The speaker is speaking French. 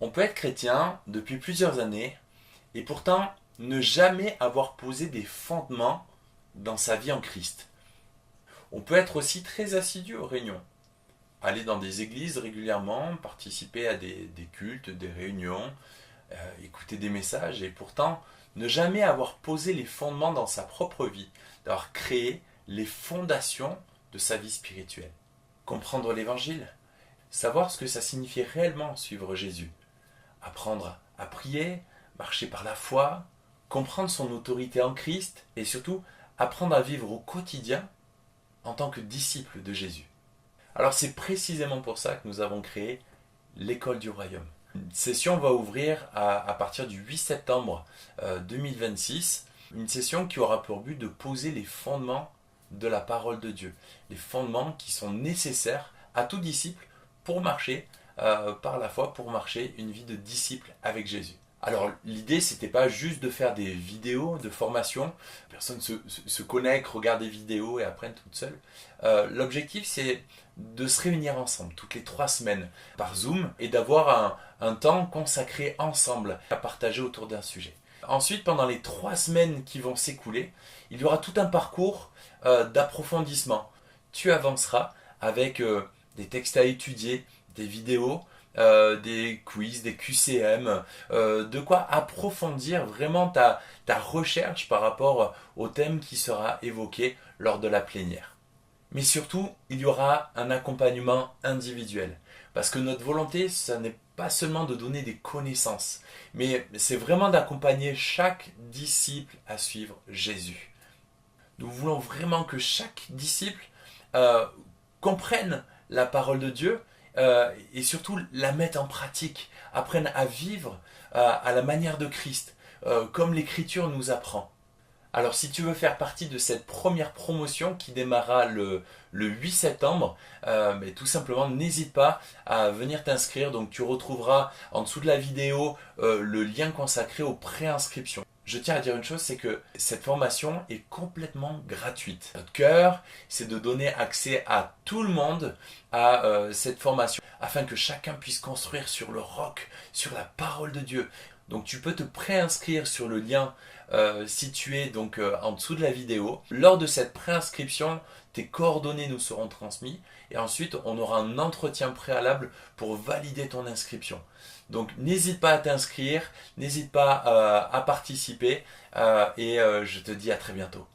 On peut être chrétien depuis plusieurs années et pourtant ne jamais avoir posé des fondements dans sa vie en Christ. On peut être aussi très assidu aux réunions, aller dans des églises régulièrement, participer à des cultes, des réunions, écouter des messages et pourtant ne jamais avoir posé les fondements dans sa propre vie, d'avoir créé les fondations de sa vie spirituelle. Comprendre l'évangile, savoir ce que ça signifie réellement suivre Jésus, apprendre à prier, marcher par la foi, comprendre son autorité en Christ et surtout apprendre à vivre au quotidien en tant que disciple de Jésus. Alors c'est précisément pour ça que nous avons créé l'école du royaume. Une session va ouvrir à partir du 8 septembre 2026, une session qui aura pour but de poser les fondements de la parole de Dieu, les fondements qui sont nécessaires à tout disciple pour marcher par la foi, pour marcher une vie de disciple avec Jésus. Alors l'idée c'était pas juste de faire des vidéos de formation, personne se connecte, regarde des vidéos et apprennent toute seule. L'objectif c'est de se réunir ensemble toutes les 3 semaines par Zoom et d'avoir un temps consacré ensemble à partager autour d'un sujet. Ensuite, pendant les 3 semaines qui vont s'écouler, il y aura tout un parcours d'approfondissement. Tu avanceras avec des textes à étudier, des vidéos, des quiz, des QCM, de quoi approfondir vraiment ta recherche par rapport au thème qui sera évoqué lors de la plénière. Mais surtout, il y aura un accompagnement individuel. Parce que notre volonté, ça n'est pas seulement de donner des connaissances, mais c'est vraiment d'accompagner chaque disciple à suivre Jésus. Nous voulons vraiment que chaque disciple comprenne la parole de Dieu et surtout la mette en pratique, apprenne à vivre à la manière de Christ, comme l'Écriture nous apprend. Alors si tu veux faire partie de cette première promotion qui démarrera le 8 septembre, mais tout simplement n'hésite pas à venir t'inscrire. Donc tu retrouveras en dessous de la vidéo le lien consacré aux préinscriptions. Je tiens à dire une chose, c'est que cette formation est complètement gratuite. Notre cœur, c'est de donner accès à tout le monde à cette formation, afin que chacun puisse construire sur le roc, sur la parole de Dieu. Donc tu peux te préinscrire sur le lien situé donc en dessous de la vidéo. Lors de cette préinscription, tes coordonnées nous seront transmises et ensuite on aura un entretien préalable pour valider ton inscription. Donc n'hésite pas à t'inscrire, n'hésite pas à participer et je te dis à très bientôt.